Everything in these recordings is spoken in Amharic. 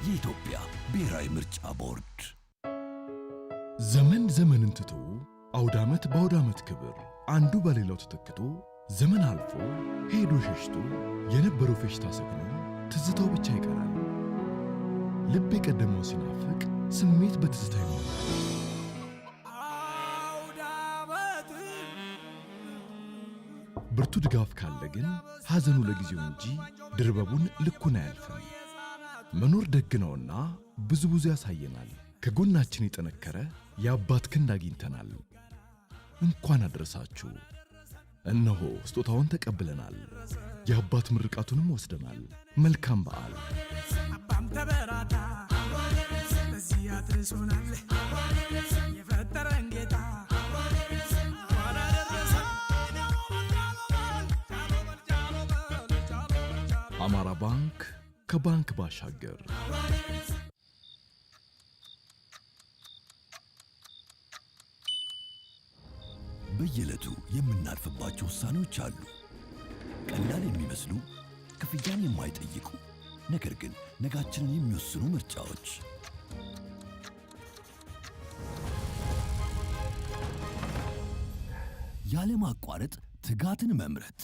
የኢትዮጵያ ብሔራዊ ምርጫ ቦርድ ዘመንን ትቶ አውደ ዓመት በአውደ ዓመት ክብር አንዱ በሌላው ተተክቶ ዘመን አልፎ ሄዶ ሸሽቶ የነበረው ፌሽታ ሰክኖ ትዝታው ብቻ ይቀራል። ልብ የቀደመው ሲናፍቅ ስሜት በትዝታ ይሞላል። ብርቱ ድጋፍ ካለ ግን ሐዘኑ ለጊዜው እንጂ ድርበቡን ልኩን አያልፍም። መኖር ደግ ነውና ብዙ ያሳየናል። ከጎናችን የጠነከረ የአባት ክንድ አግኝተናል። እንኳን አደረሳችሁ። እነሆ ስጦታውን ተቀብለናል። የአባት ምርቃቱንም ወስደናል። መልካም በዓል። አባም ተበራታ በዚህ አድርሶናል የፈጠረን ጌታ። አማራ ባንክ ከባንክ ባሻገር። በየዕለቱ የምናልፍባቸው ውሳኔዎች አሉ። ቀላል የሚመስሉ ክፍያን የማይጠይቁ ነገር ግን ነጋችንን የሚወስኑ ምርጫዎች። ያለማቋረጥ ትጋትን መምረጥ፣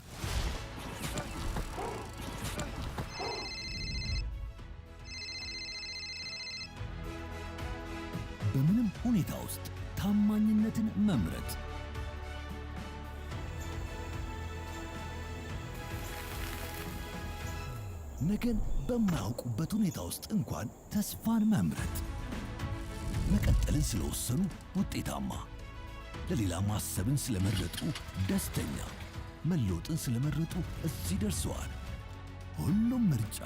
በምንም ሁኔታ ውስጥ ታማኝነትን መምረጥ፣ ነገን በማያውቁበት ሁኔታ ውስጥ እንኳን ተስፋን መምረጥ፣ መቀጠልን ስለወሰኑ ውጤታማ፣ ለሌላ ማሰብን ስለመረጡ ደስተኛ፣ መለወጥን ስለመረጡ እዚህ ደርሰዋል። ሁሉም ምርጫ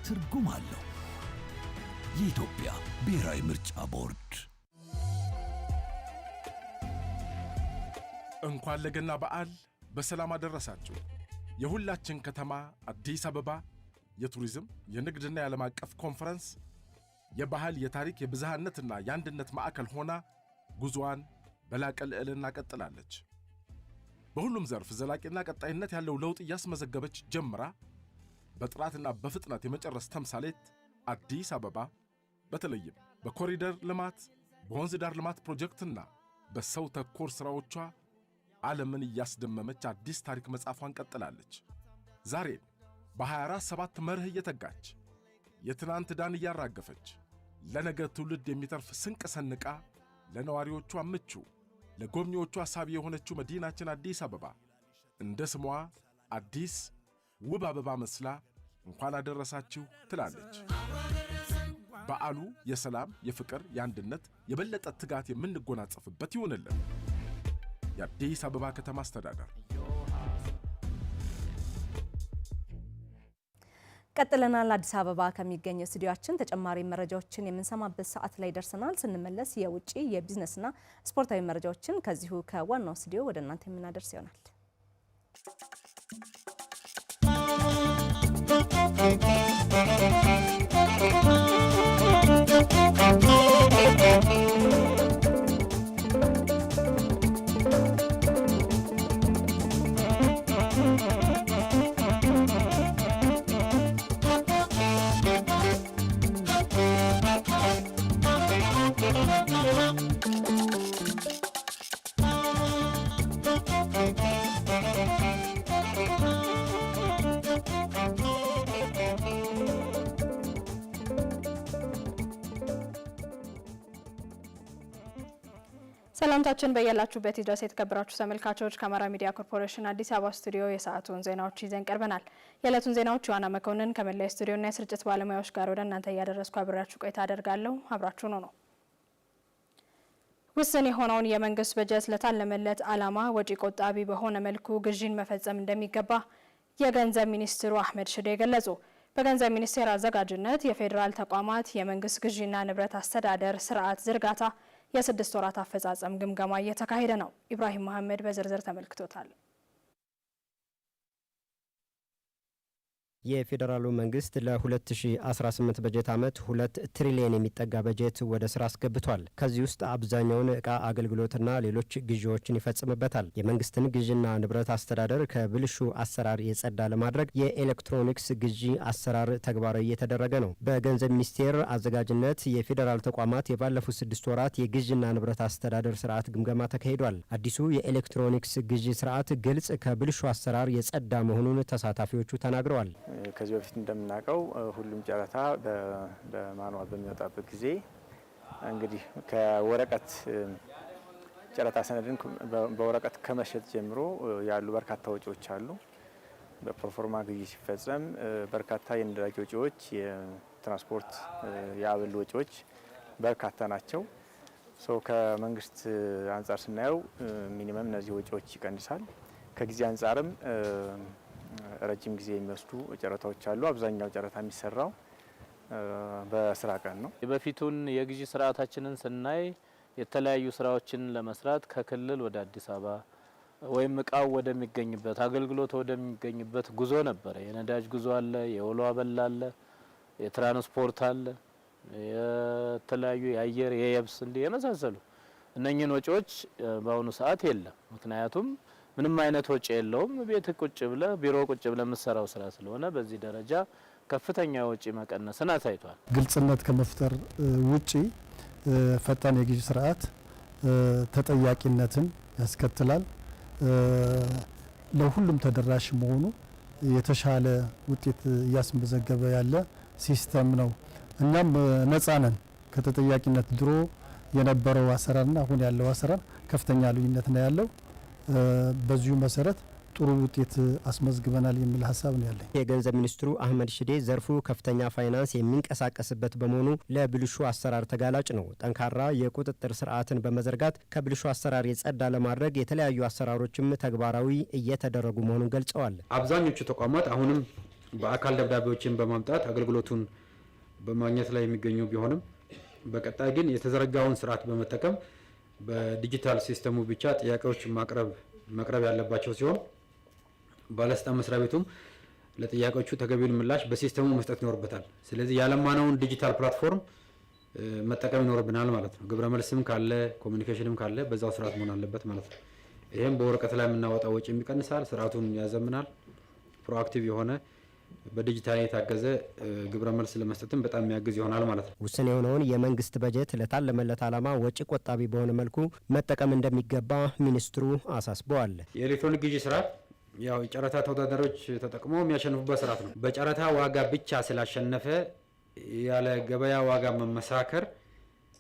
ትርጉም አለው። የኢትዮጵያ ብሔራዊ ምርጫ ቦርድ። እንኳን ለገና በዓል በሰላም አደረሳችሁ። የሁላችን ከተማ አዲስ አበባ የቱሪዝም የንግድና የዓለም አቀፍ ኮንፈረንስ የባህል የታሪክ የብዝሃነትና የአንድነት ማዕከል ሆና ጉዞዋን በላቀ ልዕልና ቀጥላለች። በሁሉም ዘርፍ ዘላቂና ቀጣይነት ያለው ለውጥ እያስመዘገበች ጀምራ በጥራትና በፍጥነት የመጨረስ ተምሳሌት አዲስ አበባ በተለይም በኮሪደር ልማት በወንዝ ዳር ልማት ፕሮጀክትና በሰው ተኮር ሥራዎቿ ዓለምን እያስደመመች አዲስ ታሪክ መጻፏን ቀጥላለች። ዛሬም በ24/7 መርህ እየተጋች የትናንት ዳን እያራገፈች ለነገ ትውልድ የሚተርፍ ስንቅ ሰንቃ ለነዋሪዎቿ ምቹ ለጎብኚዎቿ ሳቢ የሆነችው መዲናችን አዲስ አበባ እንደ ስሟ አዲስ ውብ አበባ መስላ እንኳን አደረሳችሁ ትላለች። በዓሉ የሰላም፣ የፍቅር፣ የአንድነት የበለጠ ትጋት የምንጎናጸፍበት ይሁንልን። የአዲስ አበባ ከተማ አስተዳደር። ቀጥለናል። አዲስ አበባ ከሚገኘው ስቱዲዮአችን ተጨማሪ መረጃዎችን የምንሰማበት ሰዓት ላይ ደርሰናል። ስንመለስ የውጪ የቢዝነስና ስፖርታዊ መረጃዎችን ከዚሁ ከዋናው ስቱዲዮ ወደ እናንተ የምናደርስ ይሆናል። ሰላምታችን በያላችሁበት ይድረስ የተከበራችሁ ተመልካቾች። ከአማራ ሚዲያ ኮርፖሬሽን አዲስ አበባ ስቱዲዮ የሰዓቱን ዜናዎች ይዘን ቀርበናል። የዕለቱን ዜናዎች ዮሐና መኮንን ከመላው ስቱዲዮና የስርጭት ባለሙያዎች ጋር ወደ እናንተ እያደረስኩ አብራችሁ ቆይታ አደርጋለሁ። አብራችሁ ነው። ውስን የሆነውን የመንግስት በጀት ለታለመለት ዓላማ ወጪ ቆጣቢ በሆነ መልኩ ግዢን መፈጸም እንደሚገባ የገንዘብ ሚኒስትሩ አህመድ ሽዴ ገለጹ። በገንዘብ ሚኒስቴር አዘጋጅነት የፌዴራል ተቋማት የመንግስት ግዢና ንብረት አስተዳደር ስርዓት ዝርጋታ የ6 ወራት አፈጻጸም ግምገማ እየተካሄደ ነው። ኢብራሂም መሐመድ በዝርዝር ተመልክቶታል። የፌዴራሉ መንግስት ለ2018 በጀት ዓመት 2 ትሪሊዮን የሚጠጋ በጀት ወደ ስራ አስገብቷል። ከዚህ ውስጥ አብዛኛውን ዕቃ አገልግሎትና ሌሎች ግዢዎችን ይፈጽምበታል። የመንግስትን ግዥና ንብረት አስተዳደር ከብልሹ አሰራር የጸዳ ለማድረግ የኤሌክትሮኒክስ ግዢ አሰራር ተግባራዊ እየተደረገ ነው። በገንዘብ ሚኒስቴር አዘጋጅነት የፌዴራል ተቋማት የባለፉት 6 ወራት የግዥና ንብረት አስተዳደር ስርዓት ግምገማ ተካሂዷል። አዲሱ የኤሌክትሮኒክስ ግዢ ስርዓት ግልጽ ከብልሹ አሰራር የጸዳ መሆኑን ተሳታፊዎቹ ተናግረዋል። ከዚህ በፊት እንደምናውቀው ሁሉም ጨረታ በማኑዋል በሚወጣበት ጊዜ እንግዲህ ከወረቀት ጨረታ ሰነድን በወረቀት ከመሸጥ ጀምሮ ያሉ በርካታ ወጪዎች አሉ። በፕሮፎርማ ግዢ ሲፈጸም በርካታ የነዳጅ ወጪዎች፣ የትራንስፖርት የአበል ወጪዎች በርካታ ናቸው። ከመንግስት አንጻር ስናየው ሚኒመም እነዚህ ወጪዎች ይቀንሳል። ከጊዜ አንጻርም ረጅም ጊዜ የሚወስዱ ጨረታዎች አሉ። አብዛኛው ጨረታ የሚሰራው በስራ ቀን ነው። የበፊቱን የግዢ ስርዓታችንን ስናይ የተለያዩ ስራዎችን ለመስራት ከክልል ወደ አዲስ አበባ ወይም እቃው ወደሚገኝበት አገልግሎት ወደሚገኝበት ጉዞ ነበረ። የነዳጅ ጉዞ አለ፣ የወሎ አበል አለ፣ የትራንስፖርት አለ፣ የተለያዩ የአየር የየብስ እንዲህ የመሳሰሉ እነኚህን ወጪዎች በአሁኑ ሰዓት የለም። ምክንያቱም ምንም አይነት ወጪ የለውም። ቤት ቁጭ ብለ ቢሮ ቁጭ ብለ የምትሰራው ስራ ስለሆነ በዚህ ደረጃ ከፍተኛ ወጪ መቀነስን አሳይቷል። ግልጽነት ከመፍጠር ውጪ ፈጣን የግዢ ስርዓት ተጠያቂነትን ያስከትላል። ለሁሉም ተደራሽ መሆኑ የተሻለ ውጤት እያስመዘገበ ያለ ሲስተም ነው። እኛም ነፃ ነን ከተጠያቂነት። ድሮ የነበረው አሰራርና አሁን ያለው አሰራር ከፍተኛ ልዩነት ነው ያለው። በዚሁ መሰረት ጥሩ ውጤት አስመዝግበናል የሚል ሀሳብ ነው ያለኝ። የገንዘብ ሚኒስትሩ አህመድ ሽዴ ዘርፉ ከፍተኛ ፋይናንስ የሚንቀሳቀስበት በመሆኑ ለብልሹ አሰራር ተጋላጭ ነው። ጠንካራ የቁጥጥር ስርዓትን በመዘርጋት ከብልሹ አሰራር የጸዳ ለማድረግ የተለያዩ አሰራሮችም ተግባራዊ እየተደረጉ መሆኑን ገልጸዋል። አብዛኞቹ ተቋማት አሁንም በአካል ደብዳቤዎችን በማምጣት አገልግሎቱን በማግኘት ላይ የሚገኙ ቢሆንም በቀጣይ ግን የተዘረጋውን ስርዓት በመጠቀም በዲጂታል ሲስተሙ ብቻ ጥያቄዎች ማቅረብ ያለባቸው ሲሆን ባለስልጣን መስሪያ ቤቱም ለጥያቄዎቹ ተገቢውን ምላሽ በሲስተሙ መስጠት ይኖርበታል። ስለዚህ ያለማነውን ዲጂታል ፕላትፎርም መጠቀም ይኖርብናል ማለት ነው። ግብረ መልስም ካለ ኮሙኒኬሽንም ካለ በዛው ስርዓት መሆን አለበት ማለት ነው። ይሄም በወረቀት ላይ የምናወጣው ወጪ ይቀንሳል፣ ስርዓቱን ያዘምናል። ፕሮአክቲቭ የሆነ በዲጂታል የታገዘ ግብረ መልስ ለመስጠትም በጣም የሚያግዝ ይሆናል ማለት ነው። ውስን የሆነውን የመንግስት በጀት ለታለመለት ዓላማ ወጪ ቆጣቢ በሆነ መልኩ መጠቀም እንደሚገባ ሚኒስትሩ አሳስበዋል። የኤሌክትሮኒክ ግዢ ስርዓት ያው የጨረታ ተወዳዳሪዎች ተጠቅመው የሚያሸንፉበት ስርዓት ነው። በጨረታ ዋጋ ብቻ ስላሸነፈ ያለ ገበያ ዋጋ መመሳከር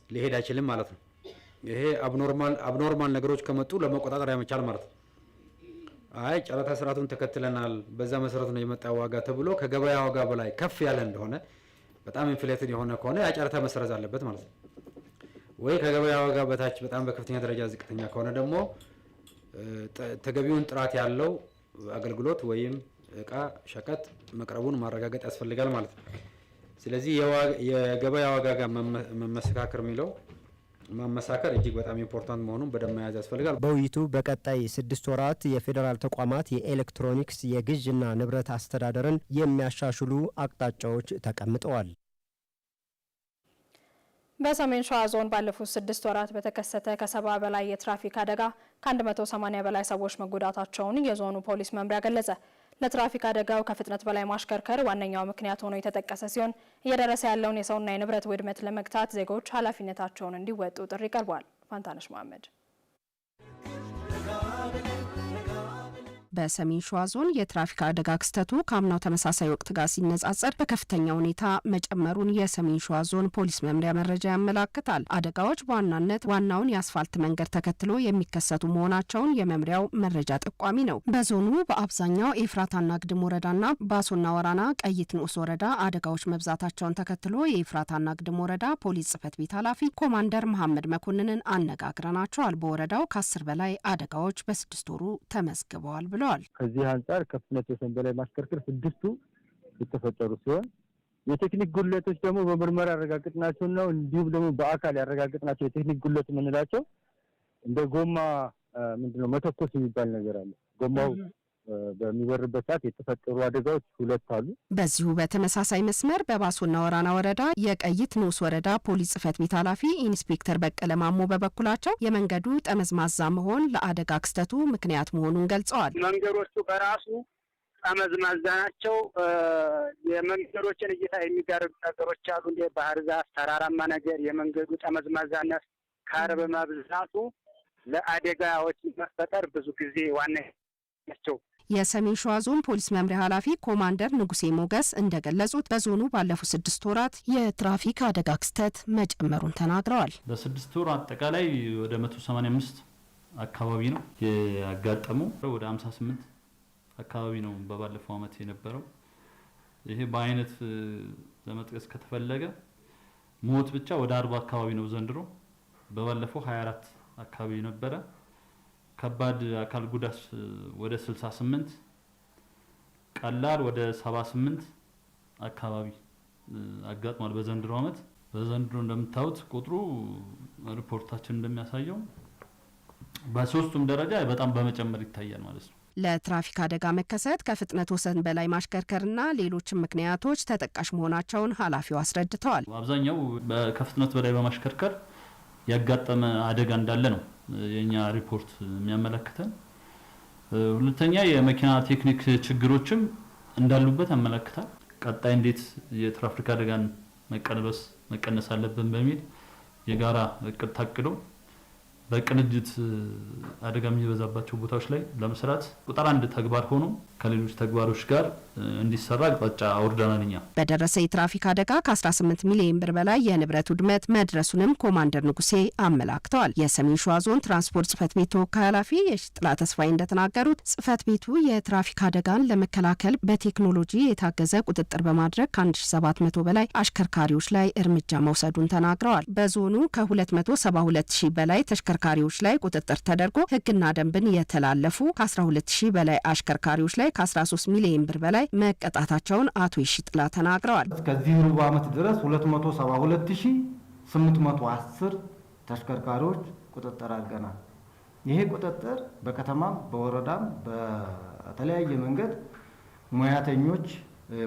ሊሄድ አይችልም ማለት ነው። ይሄ አብኖርማል ነገሮች ከመጡ ለመቆጣጠር ያመቻል ማለት ነው። አይ ጨረታ ስርዓቱን ተከትለናል፣ በዛ መሰረት ነው የመጣ ዋጋ ተብሎ ከገበያ ዋጋ በላይ ከፍ ያለ እንደሆነ በጣም ኢንፍሌትድ የሆነ ከሆነ ያ ጨረታ መሰረዝ አለበት ማለት ነው። ወይ ከገበያ ዋጋ በታች በጣም በከፍተኛ ደረጃ ዝቅተኛ ከሆነ ደግሞ ተገቢውን ጥራት ያለው አገልግሎት ወይም እቃ ሸቀጥ መቅረቡን ማረጋገጥ ያስፈልጋል ማለት ነው። ስለዚህ የገበያ ዋጋ ጋር መመሰካከር የሚለው ማመሳከር እጅግ በጣም ኢምፖርታንት መሆኑን በደንብ መያዝ ያስፈልጋል። በውይይቱ በቀጣይ 6 ወራት የፌዴራል ተቋማት የኤሌክትሮኒክስ የግዥና ንብረት አስተዳደርን የሚያሻሽሉ አቅጣጫዎች ተቀምጠዋል። በሰሜን ሸዋ ዞን ባለፉት 6 ወራት በተከሰተ ከ70 በላይ የትራፊክ አደጋ ከ180 በላይ ሰዎች መጎዳታቸውን የዞኑ ፖሊስ መምሪያ ገለጸ። ለትራፊክ አደጋው ከፍጥነት በላይ ማሽከርከር ዋነኛው ምክንያት ሆኖ የተጠቀሰ ሲሆን እየደረሰ ያለውን የሰውና የንብረት ውድመት ለመግታት ዜጎች ኃላፊነታቸውን እንዲወጡ ጥሪ ቀርቧል። ፋንታነሽ መሐመድ። በሰሜን ሸዋ ዞን የትራፊክ አደጋ ክስተቱ ከአምናው ተመሳሳይ ወቅት ጋር ሲነጻጸር በከፍተኛ ሁኔታ መጨመሩን የሰሜን ሸዋ ዞን ፖሊስ መምሪያ መረጃ ያመላክታል። አደጋዎች በዋናነት ዋናውን የአስፋልት መንገድ ተከትሎ የሚከሰቱ መሆናቸውን የመምሪያው መረጃ ጠቋሚ ነው። በዞኑ በአብዛኛው ኤፍራታና ግድም ወረዳና ባሶና ወራና ቀይት ንዑስ ወረዳ አደጋዎች መብዛታቸውን ተከትሎ የኤፍራታና ግድም ወረዳ ፖሊስ ጽሕፈት ቤት ኃላፊ ኮማንደር መሐመድ መኮንንን አነጋግረናቸዋል። በወረዳው ከ10 በላይ አደጋዎች በ6 ወሩ ተመዝግበዋል ብለዋል። ከዚህ አንጻር ከፍጥነት ወሰን በላይ ማሽከርከር 6ቱ የተፈጠሩ ሲሆን የቴክኒክ ጉድለቶች ደግሞ በምርመራ ያረጋግጥናቸው ነው። እንዲሁም ደግሞ በአካል ያረጋግጥናቸው የቴክኒክ ጉድለት የምንላቸው እንደ ጎማ ምንድነው መተኮስ የሚባል ነገር አለ። ጎማው በሚበርበት ሰዓት የተፈጠሩ አደጋዎች 2 አሉ። በዚሁ በተመሳሳይ መስመር በባሶና ወራና ወረዳ የቀይት ንዑስ ወረዳ ፖሊስ ጽሕፈት ቤት ኃላፊ ኢንስፔክተር በቀለ ማሞ በበኩላቸው የመንገዱ ጠመዝማዛ መሆን ለአደጋ ክስተቱ ምክንያት መሆኑን ገልጸዋል። መንገዶቹ በራሱ ጠመዝማዛ ናቸው። የመንገዶችን እይታ የሚጋርዱ ነገሮች አሉ። እንደ ባህር ዛፍ፣ ተራራማ ነገር የመንገዱ ጠመዝማዛነት ከአረብ መብዛቱ ለአደጋዎች መፈጠር ብዙ ጊዜ ዋና ናቸው። የሰሜን ሸዋ ዞን ፖሊስ መምሪያ ኃላፊ ኮማንደር ንጉሴ ሞገስ እንደገለጹት በዞኑ ባለፉት 6 ወራት የትራፊክ አደጋ ክስተት መጨመሩን ተናግረዋል። በ6 ወር አጠቃላይ ወደ 185 አካባቢ ነው ያጋጠመው። ወደ 58 አካባቢ ነው በባለፈው አመት የነበረው። ይሄ በአይነት ለመጥቀስ ከተፈለገ ሞት ብቻ ወደ 40 አካባቢ ነው ዘንድሮ። በባለፈው 24 አካባቢ ነበረ። ከባድ አካል ጉዳት ወደ 68፣ ቀላል ወደ 78 አካባቢ አጋጥሟል በዘንድሮ አመት። በዘንድሮ እንደምታዩት ቁጥሩ ሪፖርታችን እንደሚያሳየው በሶስቱም ደረጃ በጣም በመጨመር ይታያል ማለት ነው። ለትራፊክ አደጋ መከሰት ከፍጥነት ወሰን በላይ ማሽከርከርና ሌሎችም ምክንያቶች ተጠቃሽ መሆናቸውን ኃላፊው አስረድተዋል። አብዛኛው ከፍጥነት በላይ በማሽከርከር ያጋጠመ አደጋ እንዳለ ነው የኛ ሪፖርት የሚያመለክተን። ሁለተኛ የመኪና ቴክኒክ ችግሮችም እንዳሉበት ያመለክታል። ቀጣይ እንዴት የትራፊክ አደጋን መቀነስ አለብን በሚል የጋራ እቅድ ታቅዶ በቅንጅት አደጋ የሚበዛባቸው ቦታዎች ላይ ለመስራት ቁጥር 1 ተግባር ሆኖ ከሌሎች ተግባሮች ጋር እንዲሰራ አቅጣጫ አውርደናል። በደረሰ የትራፊክ አደጋ ከ18 ሚሊዮን ብር በላይ የንብረት ውድመት መድረሱንም ኮማንደር ንጉሴ አመላክተዋል። የሰሜን ሸዋ ዞን ትራንስፖርት ጽሕፈት ቤት ተወካይ ኃላፊ የሽጥላ ተስፋዬ እንደተናገሩት ጽሕፈት ቤቱ የትራፊክ አደጋን ለመከላከል በቴክኖሎጂ የታገዘ ቁጥጥር በማድረግ ከ1700 በላይ አሽከርካሪዎች ላይ እርምጃ መውሰዱን ተናግረዋል። በዞኑ ከ272,000 በላይ ተሽከርካሪዎች ላይ ቁጥጥር ተደርጎ ሕግና ደንብን የተላለፉ ከ12,000 በላይ አሽከርካሪዎች ላይ ከ13 ሚሊዮን ብር በላይ መቀጣታቸውን አቶ ይሽጥላ ተናግረዋል። እስከዚህ ሩብ ዓመት ድረስ 272,810 ተሽከርካሪዎች ቁጥጥር አድርገናል። ይሄ ቁጥጥር በከተማም በወረዳም በተለያየ መንገድ ሙያተኞች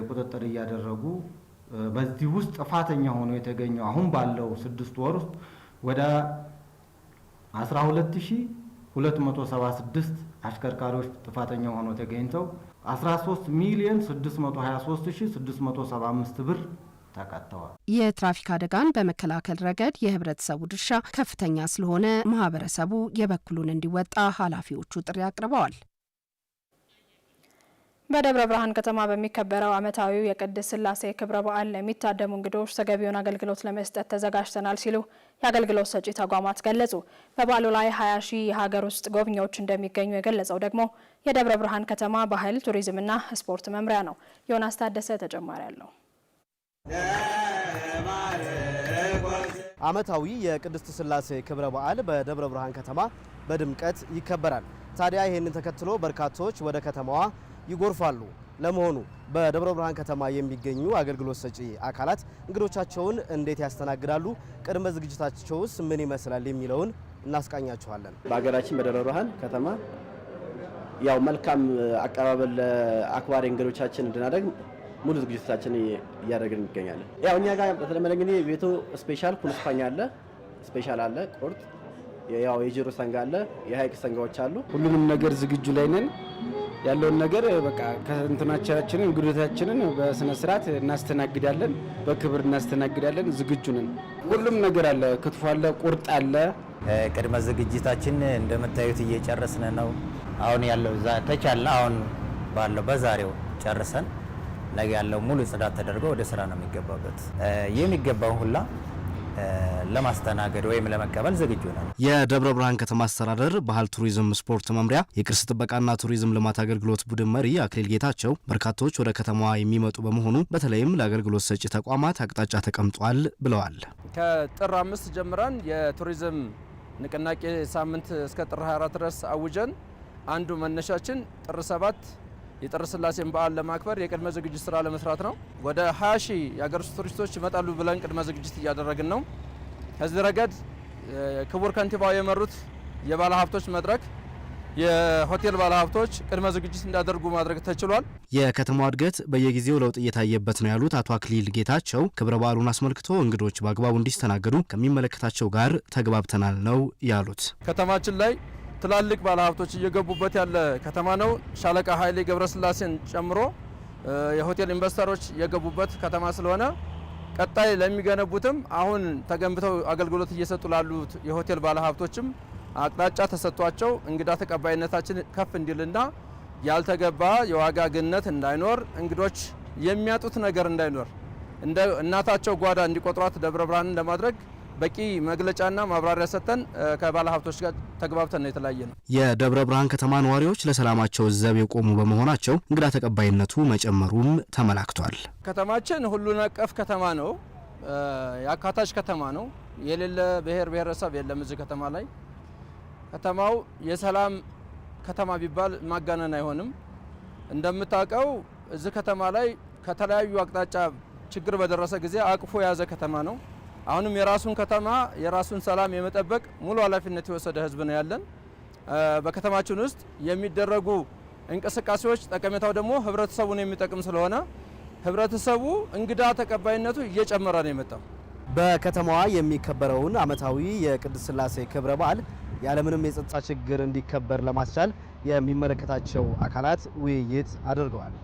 ቁጥጥር እያደረጉ በዚህ ውስጥ ጥፋተኛ ሆኖ የተገኘው አሁን ባለው 6 ወር ውስጥ ወደ 12276 አሽከርካሪዎች ጥፋተኛ ሆኖ ተገኝተው 13,623,675 ብር ተቀጥተዋል። የትራፊክ አደጋን በመከላከል ረገድ የህብረተሰቡ ድርሻ ከፍተኛ ስለሆነ ማህበረሰቡ የበኩሉን እንዲወጣ ኃላፊዎቹ ጥሪ አቅርበዋል። በደብረ ብርሃን ከተማ በሚከበረው ዓመታዊው የቅድስት ሥላሴ ክብረ በዓል ለሚታደሙ እንግዶች ተገቢውን አገልግሎት ለመስጠት ተዘጋጅተናል ሲሉ የአገልግሎት ሰጪ ተቋማት ገለጹ። በበዓሉ ላይ 20 ሺህ የሀገር ውስጥ ጎብኚዎች እንደሚገኙ የገለጸው ደግሞ የደብረ ብርሃን ከተማ ባህል ቱሪዝምና ስፖርት መምሪያ ነው። ዮናስ ታደሰ ተጨማሪ አለው። ዓመታዊ የቅድስት ሥላሴ ክብረ በዓል በደብረ ብርሃን ከተማ በድምቀት ይከበራል። ታዲያ ይህንን ተከትሎ በርካቶች ወደ ከተማዋ ይጎርፋሉ። ለመሆኑ በደብረ ብርሃን ከተማ የሚገኙ አገልግሎት ሰጪ አካላት እንግዶቻቸውን እንዴት ያስተናግዳሉ? ቅድመ ዝግጅታቸውስ ምን ይመስላል? የሚለውን እናስቃኛችኋለን። በሀገራችን በደብረ ብርሃን ከተማ ያው መልካም አቀባበል አክባሪ እንግዶቻችን እንድናደርግ ሙሉ ዝግጅታችን እያደረግን እንገኛለን። ያው እኛ ጋር በተለመደ እንግዲህ ቤቱ ስፔሻል ኩንስፓኛ አለ፣ ስፔሻል አለ፣ ቁርጥ ያው የጅሩ ሰንጋ አለ፣ የሀይቅ ሰንጋዎች አሉ። ሁሉንም ነገር ዝግጁ ላይ ነን። ያለውን ነገር በቃ ከእንትናችንን እንግዶቻችንን በስነ ስርዓት እናስተናግዳለን፣ በክብር እናስተናግዳለን። ዝግጁ ነን። ሁሉም ነገር አለ፣ ክትፎ አለ፣ ቁርጥ አለ። ቅድመ ዝግጅታችን እንደምታዩት እየጨረስን ነው። አሁን ያለው ተቻለ አሁን ባለው በዛሬው ጨርሰን ነገ ያለው ሙሉ ጽዳት ተደርጎ ወደ ስራ ነው የሚገባበት። የሚገባው ሁላ ለማስተናገድ ወይም ለመቀበል ዝግጁ ነን። የደብረ ብርሃን ከተማ አስተዳደር ባህል ቱሪዝም ስፖርት መምሪያ የቅርስ ጥበቃና ቱሪዝም ልማት አገልግሎት ቡድን መሪ አክሊል ጌታቸው በርካቶች ወደ ከተማዋ የሚመጡ በመሆኑ በተለይም ለአገልግሎት ሰጪ ተቋማት አቅጣጫ ተቀምጧል ብለዋል። ከጥር 5 ጀምረን የቱሪዝም ንቅናቄ ሳምንት እስከ ጥር 24 ድረስ አውጀን አንዱ መነሻችን ጥር 7 የጥር ሥላሴን በዓል ለማክበር የቅድመ ዝግጅት ስራ ለመስራት ነው። ወደ 20 ሺህ የሀገር ውስጥ ቱሪስቶች ይመጣሉ ብለን ቅድመ ዝግጅት እያደረግን ነው። ከዚህ ረገድ ክቡር ከንቲባው የመሩት የባለ ሀብቶች መድረክ የሆቴል ባለሀብቶች ቅድመ ዝግጅት እንዲያደርጉ ማድረግ ተችሏል። የከተማዋ እድገት በየጊዜው ለውጥ እየታየበት ነው ያሉት አቶ አክሊል ጌታቸው ክብረ በዓሉን አስመልክቶ እንግዶች በአግባቡ እንዲስተናገዱ ከሚመለከታቸው ጋር ተግባብተናል ነው ያሉት። ከተማችን ላይ ትላልቅ ባለሀብቶች እየገቡበት ያለ ከተማ ነው። ሻለቃ ኃይሌ ገብረስላሴን ጨምሮ የሆቴል ኢንቨስተሮች የገቡበት ከተማ ስለሆነ ቀጣይ ለሚገነቡትም አሁን ተገንብተው አገልግሎት እየሰጡ ላሉት የሆቴል ባለሀብቶችም አቅጣጫ ተሰጥቷቸው እንግዳ ተቀባይነታችን ከፍ እንዲልና ያልተገባ የዋጋ ግነት እንዳይኖር እንግዶች የሚያጡት ነገር እንዳይኖር እንደ እናታቸው ጓዳ እንዲቆጥሯት ደብረ ብርሃንን ለማድረግ በቂ መግለጫና ማብራሪያ ሰጥተን ከባለሀብቶች ጋር ተግባብተን ነው የተለያየ ነው። የደብረ ብርሃን ከተማ ነዋሪዎች ለሰላማቸው ዘብ የቆሙ በመሆናቸው እንግዳ ተቀባይነቱ መጨመሩም ተመላክቷል። ከተማችን ሁሉን አቀፍ ከተማ ነው። የአካታች ከተማ ነው። የሌለ ብሔር ብሔረሰብ የለም እዚህ ከተማ ላይ። ከተማው የሰላም ከተማ ቢባል ማጋነን አይሆንም። እንደምታውቀው እዚህ ከተማ ላይ ከተለያዩ አቅጣጫ ችግር በደረሰ ጊዜ አቅፎ የያዘ ከተማ ነው። አሁንም የራሱን ከተማ የራሱን ሰላም የመጠበቅ ሙሉ ኃላፊነት የወሰደ ህዝብ ነው ያለን። በከተማችን ውስጥ የሚደረጉ እንቅስቃሴዎች ጠቀሜታው ደግሞ ህብረተሰቡን የሚጠቅም ስለሆነ ህብረተሰቡ እንግዳ ተቀባይነቱ እየጨመረ ነው የመጣው። በከተማዋ የሚከበረውን ዓመታዊ የቅድስት ሥላሴ ክብረ በዓል ያለምንም የጸጥታ ችግር እንዲከበር ለማስቻል የሚመለከታቸው አካላት ውይይት አድርገዋል።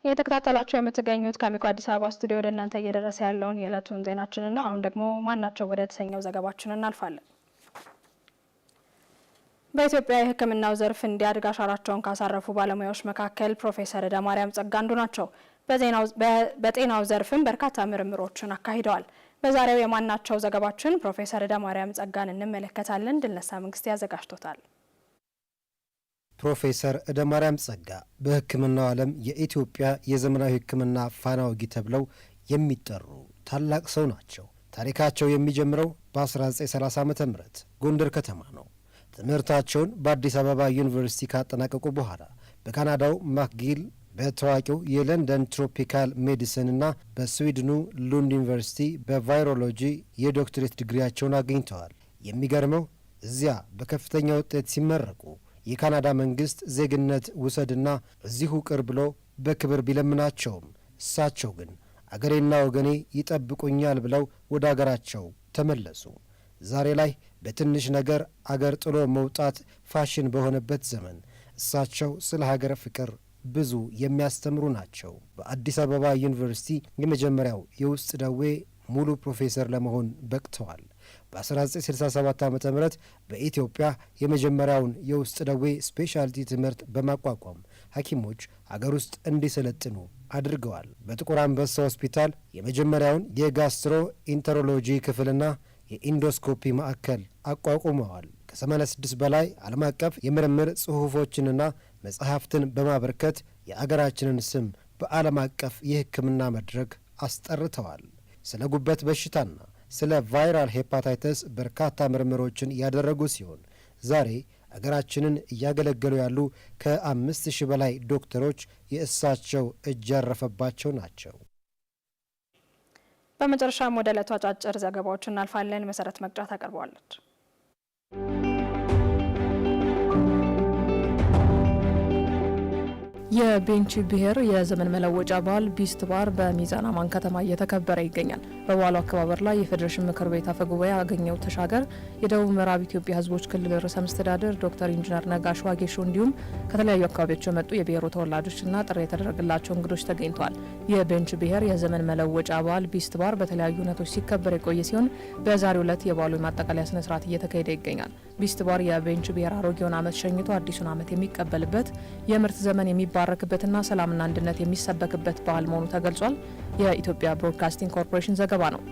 የተከታተላችሁ የምትገኙት ከአሚኮ አዲስ አበባ ስቱዲዮ ወደ እናንተ እየደረሰ ያለውን የዕለቱን ዜናችንን ነው። አሁን ደግሞ ማናቸው ወደ ተሰኘው ዘገባችን እናልፋለን። በኢትዮጵያ የሕክምናው ዘርፍ እንዲያድግ አሻራቸውን ካሳረፉ ባለሙያዎች መካከል ፕሮፌሰር እደማርያም ጸጋ አንዱ ናቸው። በጤናው ዘርፍም በርካታ ምርምሮችን አካሂደዋል። በዛሬው የማናቸው ዘገባችን ፕሮፌሰር እደማርያም ጸጋን እንመለከታለን። ድልነሳ መንግስት ያዘጋጅቶታል። ፕሮፌሰር እደማርያም ጸጋ በሕክምናው ዓለም የኢትዮጵያ የዘመናዊ ሕክምና ፋና ወጊ ተብለው የሚጠሩ ታላቅ ሰው ናቸው። ታሪካቸው የሚጀምረው በ1930 ዓ.ም ጎንደር ከተማ ነው። ትምህርታቸውን በአዲስ አበባ ዩኒቨርሲቲ ካጠናቀቁ በኋላ በካናዳው ማክጊል፣ በታዋቂው የለንደን ትሮፒካል ሜዲሲንና በስዊድኑ ሉንድ ዩኒቨርሲቲ በቫይሮሎጂ የዶክትሬት ዲግሪያቸውን አግኝተዋል። የሚገርመው እዚያ በከፍተኛ ውጤት ሲመረቁ የካናዳ መንግስት ዜግነት ውሰድና እዚሁ ቅር ብሎ በክብር ቢለምናቸውም እሳቸው ግን አገሬና ወገኔ ይጠብቁኛል ብለው ወደ አገራቸው ተመለሱ። ዛሬ ላይ በትንሽ ነገር አገር ጥሎ መውጣት ፋሽን በሆነበት ዘመን እሳቸው ስለ ሀገር ፍቅር ብዙ የሚያስተምሩ ናቸው። በአዲስ አበባ ዩኒቨርሲቲ የመጀመሪያው የውስጥ ደዌ ሙሉ ፕሮፌሰር ለመሆን በቅተዋል። በ1967 ዓ.ም በኢትዮጵያ የመጀመሪያውን የውስጥ ደዌ ስፔሻሊቲ ትምህርት በማቋቋም ሐኪሞች አገር ውስጥ እንዲሰለጥኑ አድርገዋል። በጥቁር አንበሳ ሆስፒታል የመጀመሪያውን የጋስትሮ ኢንተሮሎጂ ክፍልና የኢንዶስኮፒ ማዕከል አቋቁመዋል። ከ86 በላይ ዓለም አቀፍ የምርምር ጽሑፎችንና መጽሐፍትን በማበርከት የአገራችንን ስም በዓለም አቀፍ የሕክምና መድረክ አስጠርተዋል። ስለ ጉበት በሽታና ስለ ቫይራል ሄፓታይተስ በርካታ ምርምሮችን ያደረጉ ሲሆን ዛሬ አገራችንን እያገለገሉ ያሉ ከ5000 በላይ ዶክተሮች የእሳቸው እጅ ያረፈባቸው ናቸው። በመጨረሻም ወደ ዕለቱ አጫጭር ዘገባዎች እናልፋለን። መሰረት መቅጫ ታቀርበዋለች። የቤንች ብሔር የዘመን መለወጫ በዓል ቢስት ባር በሚዛን አማን ከተማ እየተከበረ ይገኛል። በበዓሉ አከባበር ላይ የፌዴሬሽን ምክር ቤት አፈ ጉባኤ አገኘሁ ተሻገር፣ የደቡብ ምዕራብ ኢትዮጵያ ሕዝቦች ክልል ርዕሰ መስተዳድር ዶክተር ኢንጂነር ነጋሽ ዋጌሾ እንዲሁም ከተለያዩ አካባቢዎች የመጡ የብሔሩ ተወላጆችና ጥሪ የተደረገላቸው እንግዶች ተገኝተዋል። የቤንች ብሔር የዘመን መለወጫ በዓል ቢስት ባር በተለያዩ ሁነቶች ሲከበር የቆየ ሲሆን በዛሬው ዕለት የበዓሉ የማጠቃለያ ስነ ስርዓት እየተካሄደ ይገኛል። ቢስት ባር የቤንች ብሔር አሮጌውን ዓመት ሸኝቶ አዲሱን ዓመት የሚቀበልበት የምርት ዘመን የሚባረክበትና ሰላምና አንድነት የሚሰበክበት በዓል መሆኑ ተገልጿል። የኢትዮጵያ ብሮድካስቲንግ ኮርፖሬሽን ዘገባ ነው።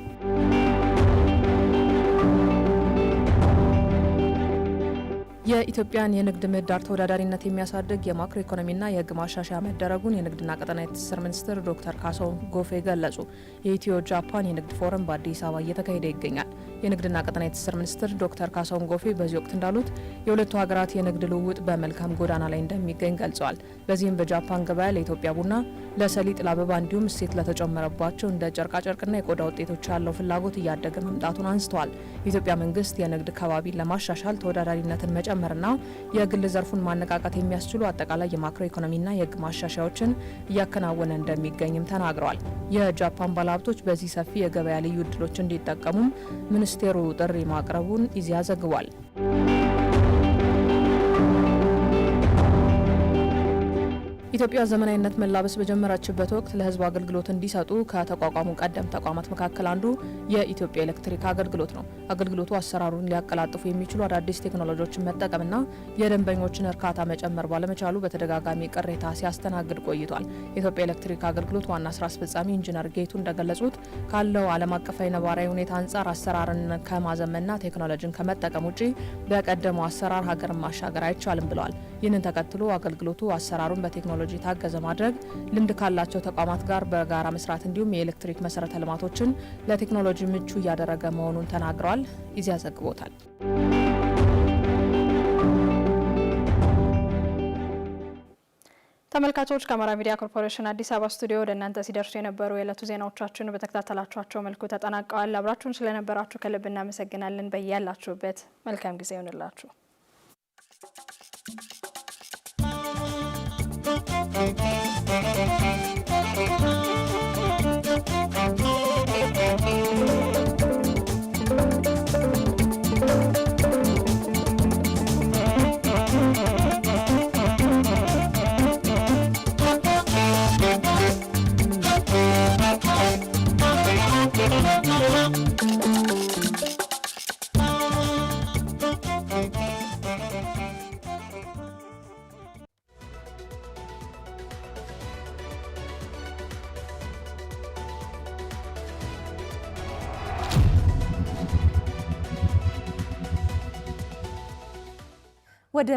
የኢትዮጵያን የንግድ ምህዳር ተወዳዳሪነት የሚያሳድግ የማክሮ ኢኮኖሚና የሕግ ማሻሻያ መደረጉን የንግድና ቀጠናዊ ትስስር ሚኒስትር ዶክተር ካሳሁን ጎፌ ገለጹ። የኢትዮ ጃፓን የንግድ ፎረም በአዲስ አበባ እየተካሄደ ይገኛል። የንግድና ቀጠናዊ ትስስር ሚኒስትር ዶክተር ካሳሁን ጎፌ በዚህ ወቅት እንዳሉት የሁለቱ ሀገራት የንግድ ልውውጥ በመልካም ጎዳና ላይ እንደሚገኝ ገልጸዋል። በዚህም በጃፓን ገበያ ለኢትዮጵያ ቡና፣ ለሰሊጥ፣ ለአበባ እንዲሁም እሴት ለተጨመረባቸው እንደ ጨርቃጨርቅና የቆዳ ውጤቶች ያለው ፍላጎት እያደገ መምጣቱን አንስተዋል። የኢትዮጵያ መንግስት የንግድ ከባቢን ለማሻሻል ተወዳዳሪነትን መጨመርና የግል ዘርፉን ማነቃቃት የሚያስችሉ አጠቃላይ የማክሮ ኢኮኖሚና የህግ ማሻሻያዎችን እያከናወነ እንደሚገኝም ተናግረዋል። የጃፓን ባለሀብቶች በዚህ ሰፊ የገበያ ልዩ እድሎች እንዲጠቀሙም ሚኒስቴሩ ጥሪ ማቅረቡን ኢዜአ ዘግቧል። ኢትዮጵያ ዘመናዊነት መላበስ በጀመረችበት ወቅት ለህዝብ አገልግሎት እንዲሰጡ ከተቋቋሙ ቀደም ተቋማት መካከል አንዱ የኢትዮጵያ ኤሌክትሪክ አገልግሎት ነው። አገልግሎቱ አሰራሩን ሊያቀላጥፉ የሚችሉ አዳዲስ ቴክኖሎጂዎችን መጠቀምና የደንበኞችን እርካታ መጨመር ባለመቻሉ በተደጋጋሚ ቅሬታ ሲያስተናግድ ቆይቷል። የኢትዮጵያ ኤሌክትሪክ አገልግሎት ዋና ስራ አስፈጻሚ ኢንጂነር ጌቱ እንደገለጹት ካለው ዓለም አቀፋዊ ነባራዊ ሁኔታ አንጻር አሰራርን ከማዘመንና ቴክኖሎጂን ከመጠቀም ውጪ በቀደመው አሰራር ሀገርን ማሻገር አይቻልም ብለዋል። ይህንን ተከትሎ አገልግሎቱ አሰራሩን በቴክኖሎጂ ታገዘ ማድረግ፣ ልምድ ካላቸው ተቋማት ጋር በጋራ መስራት እንዲሁም የኤሌክትሪክ መሰረተ ልማቶችን ለቴክኖሎጂ ምቹ እያደረገ መሆኑን ተናግረዋል። ኢዜአ ዘግቦታል። ተመልካቾች ከአማራ ሚዲያ ኮርፖሬሽን አዲስ አበባ ስቱዲዮ ወደ እናንተ ሲደርሱ የነበሩ የዕለቱ ዜናዎቻችን በተከታተላችኋቸው መልኩ ተጠናቀዋል። አብራችሁን ስለነበራችሁ ከልብ እናመሰግናለን። በያላችሁበት መልካም ጊዜ ይሁንላችሁ። ወደ